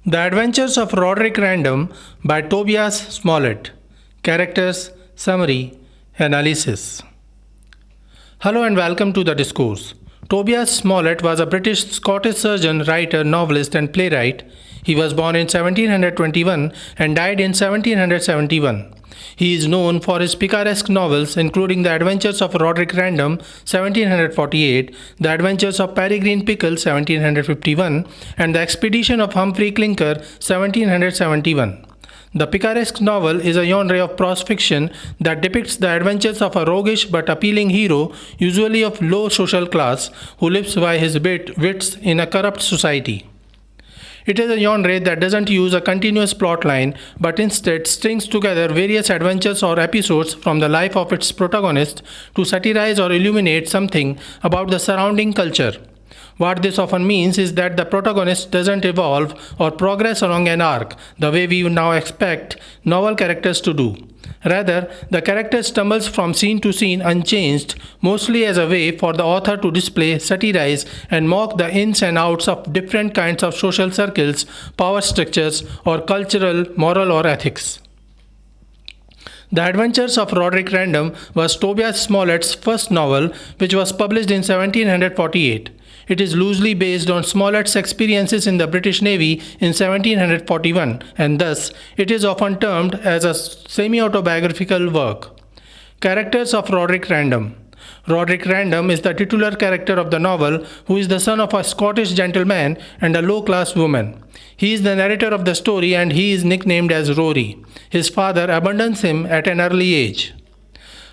The Adventures of Roderick Random by Tobias Smollett. Characters, Summary, Analysis. Hello and welcome to the discourse. Tobias Smollett was a British Scottish surgeon, writer, novelist and playwright. He was born in 1721 and died in 1771. He is known for his Picaresque novels including The Adventures of Roderick Random 1748, The Adventures of Peregrine Pickel 1751 and The Expedition of Humphry Clinker 1771. The Picaresque novel is a genre of prose fiction that depicts the adventures of a roguish but appealing hero, usually of low social class, who lives by his wits in a corrupt society. It is a genre that doesn't use a continuous plot line, but instead strings together various adventures or episodes from the life of its protagonist to satirize or illuminate something about the surrounding culture. What this often means is that the protagonist doesn't evolve or progress along an arc the way we now expect novel characters to do. Rather, the character stumbles from scene to scene unchanged, mostly as a way for the author to display, satirize, and mock the ins and outs of different kinds of social circles, power structures, or cultural, moral, or ethics. The Adventures of Roderick Random was Tobias Smollett's first novel, which was published in 1748. It is loosely based on Smollett's experiences in the British Navy in 1741, and thus it is often termed as a semi-autobiographical work. Characters of Roderick Random. Roderick Random is the titular character of the novel, who is the son of a Scottish gentleman and a low-class woman. He is the narrator of the story and he is nicknamed as Rory. His father abandons him at an early age.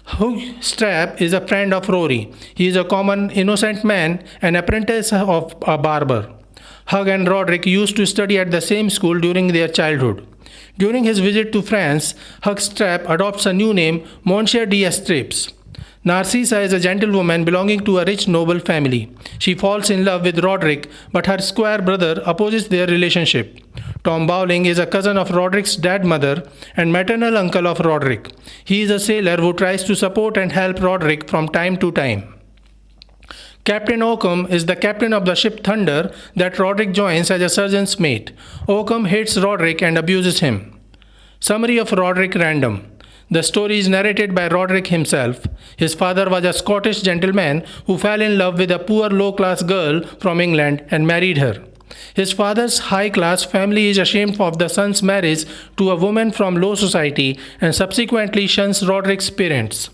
Hugh Strap is a friend of Rory. He is a common innocent man, an apprentice of a barber. Hugh and Roderick used to study at the same school during their childhood. During his visit to France, Hugh Strap adopts a new name, Monsieur d'Estrapes. Narcissa is a gentlewoman belonging to a rich noble family. She falls in love with Roderick, but her squire brother opposes their relationship. Tom Bowling is a cousin of Roderick's dead mother and maternal uncle of Roderick. He is a sailor who tries to support and help Roderick from time to time. Captain Oakham is the captain of the ship Thunder that Roderick joins as a surgeon's mate. Oakham hates Roderick and abuses him. Summary of Roderick Random. The story is narrated by Roderick himself. His father was a Scottish gentleman who fell in love with a poor low-class girl from England and married her. His father's high-class family is ashamed of the son's marriage to a woman from low society and subsequently shuns Roderick's parents.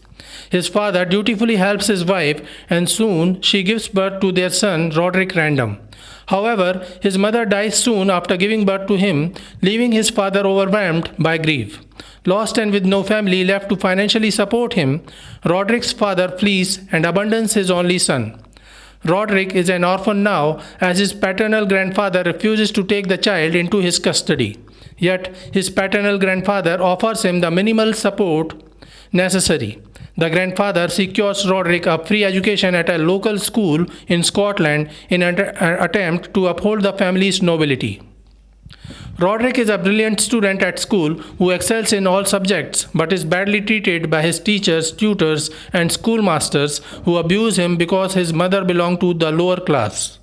His father dutifully helps his wife and soon she gives birth to their son Roderick Random. However, his mother dies soon after giving birth to him, leaving his father overwhelmed by grief. Lost and with no family left to financially support him, Roderick's father flees and abandons his only son. Roderick is an orphan now as his paternal grandfather refuses to take the child into his custody. Yet, his paternal grandfather offers him the minimal support necessary. The grandfather secures Roderick a free education at a local school in Scotland in an attempt to uphold the family's nobility. Roderick is a brilliant student at school who excels in all subjects but is badly treated by his teachers, tutors, and schoolmasters who abuse him because his mother belonged to the lower class.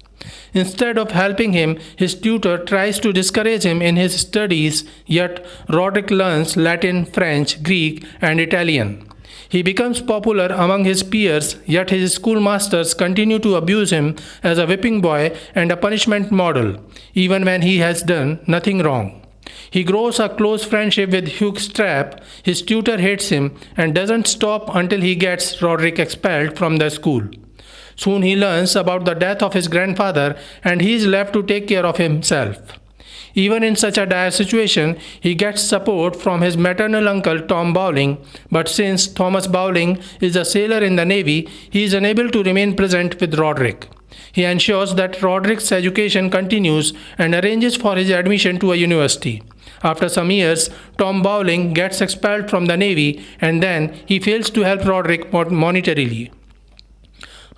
Instead of helping him, his tutor tries to discourage him in his studies, yet Roderick learns Latin, French, Greek, and Italian. He becomes popular among his peers, yet his schoolmasters continue to abuse him as a whipping boy and a punishment model, even when he has done nothing wrong. He grows a close friendship with Hugh Strap. His tutor hates him and doesn't stop until he gets Roderick expelled from the school. Soon he learns about the death of his grandfather and he is left to take care of himself. Even in such a dire situation, he gets support from his maternal uncle Tom Bowling, but since Thomas Bowling is a sailor in the Navy, he is unable to remain present with Roderick. He ensures that Roderick's education continues and arranges for his admission to a university. After some years, Tom Bowling gets expelled from the Navy and then he fails to help Roderick monetarily.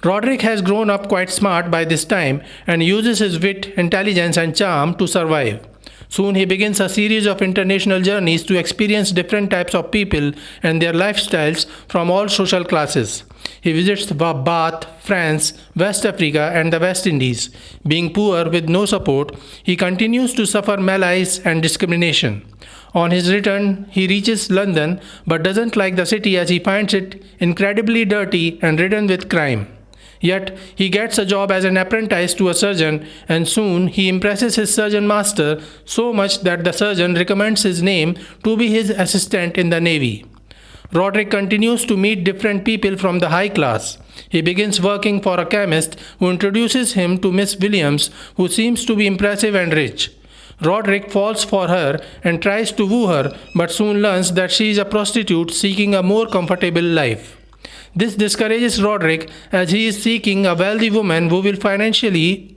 Roderick has grown up quite smart by this time and uses his wit, intelligence and charm to survive. Soon he begins a series of international journeys to experience different types of people and their lifestyles from all social classes. He visits Bath, France, West Africa, and the West Indies. Being poor with no support, he continues to suffer malaise and discrimination. On his return, he reaches London but doesn't like the city as he finds it incredibly dirty and ridden with crime. Yet, he gets a job as an apprentice to a surgeon, and soon he impresses his surgeon master so much that the surgeon recommends his name to be his assistant in the Navy. Roderick continues to meet different people from the high class. He begins working for a chemist who introduces him to Miss Williams, who seems to be impressive and rich. Roderick falls for her and tries to woo her, but soon learns that she is a prostitute seeking a more comfortable life. This discourages Roderick as he is seeking a wealthy woman who will financially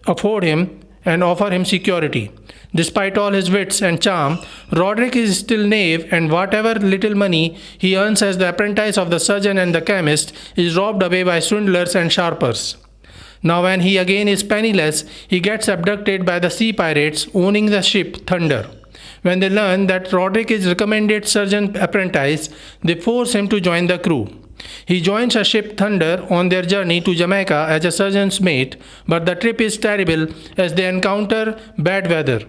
afford him and offer him security. Despite all his wits and charm, Roderick is still knave, and whatever little money he earns as the apprentice of the surgeon and the chemist is robbed away by swindlers and sharpers. Now when he again is penniless, he gets abducted by the sea pirates owning the ship Thunder. When they learn that Roderick is recommended surgeon apprentice, they force him to join the crew. He joins a ship Thunder on their journey to Jamaica as a surgeon's mate, but the trip is terrible as they encounter bad weather.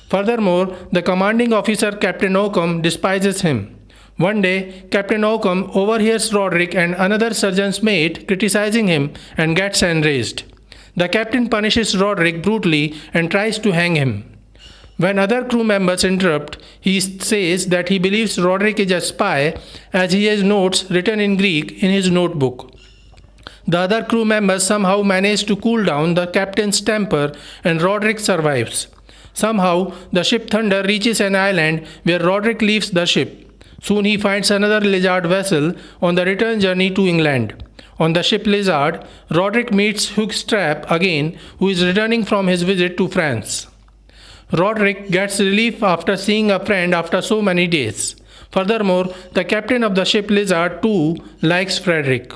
Furthermore, the commanding officer Captain Oakham despises him. One day, Captain Oakham overhears Roderick and another surgeon's mate criticizing him and gets enraged. The captain punishes Roderick brutally and tries to hang him. When other crew members interrupt, he says that he believes Roderick is a spy as he has notes written in Greek in his notebook. The other crew members somehow manage to cool down the captain's temper and Roderick survives. Somehow, the ship Thunder reaches an island where Roderick leaves the ship. Soon he finds another Lizard vessel on the return journey to England. On the ship Lizard, Roderick meets Hookstrap again, who is returning from his visit to France. Roderick gets relief after seeing a friend after so many days. Furthermore, the captain of the ship Lizard too likes Frederick.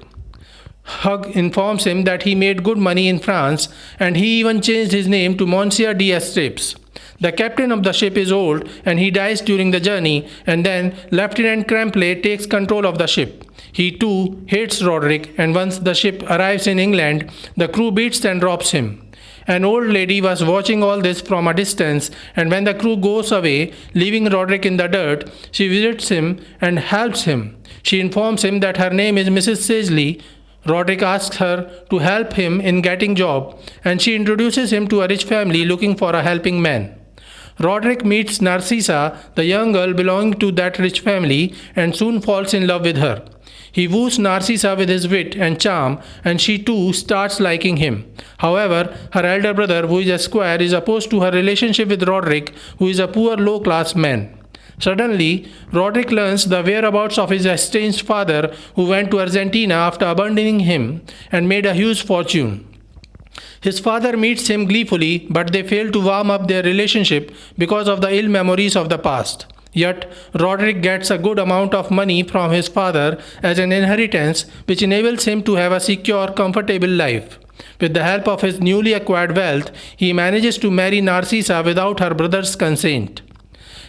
Hug informs him that he made good money in France and he even changed his name to Monsieur d'Estrapes. The captain of the ship is old and he dies during the journey, and then Lieutenant Crampley takes control of the ship. He too hates Roderick, and once the ship arrives in England, the crew beats and robs him. An old lady was watching all this from a distance, and when the crew goes away, leaving Roderick in the dirt, she visits him and helps him. She informs him that her name is Mrs. Sagely. Roderick asks her to help him in getting job, and she introduces him to a rich family looking for a helping man. Roderick meets Narcissa, the young girl belonging to that rich family, and soon falls in love with her. He woos Narcissa with his wit and charm, and she too starts liking him. However, her elder brother, who is a squire, is opposed to her relationship with Roderick, who is a poor low-class man. Suddenly, Roderick learns the whereabouts of his estranged father, who went to Argentina after abandoning him and made a huge fortune. His father meets him gleefully, but they fail to warm up their relationship because of the ill memories of the past. Yet, Roderick gets a good amount of money from his father as an inheritance, which enables him to have a secure, comfortable life. With the help of his newly acquired wealth, he manages to marry Narcissa without her brother's consent.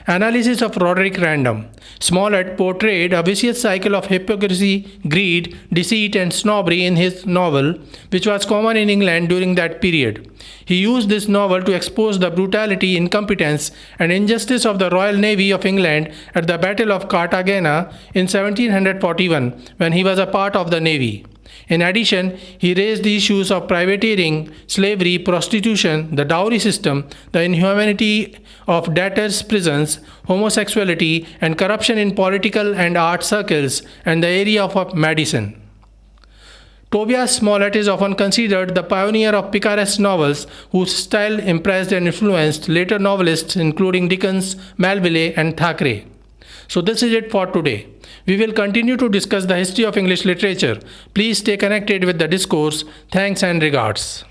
Analysis of Roderick Random. Smollett portrayed a vicious cycle of hypocrisy, greed, deceit and snobbery in his novel, which was common in England during that period. He used this novel to expose the brutality, incompetence and injustice of the Royal Navy of England at the Battle of Cartagena in 1741, when he was a part of the Navy. In addition, he raised the issues of privateering, slavery, prostitution, the dowry system, the inhumanity of debtors' prisons, homosexuality, and corruption in political and art circles, and the area of medicine. Tobias Smollett is often considered the pioneer of Picaresque novels, whose style impressed and influenced later novelists including Dickens, Melville, and Thackeray. So this is it for today. We will continue to discuss the history of English literature. Please stay connected with the discourse. Thanks and regards.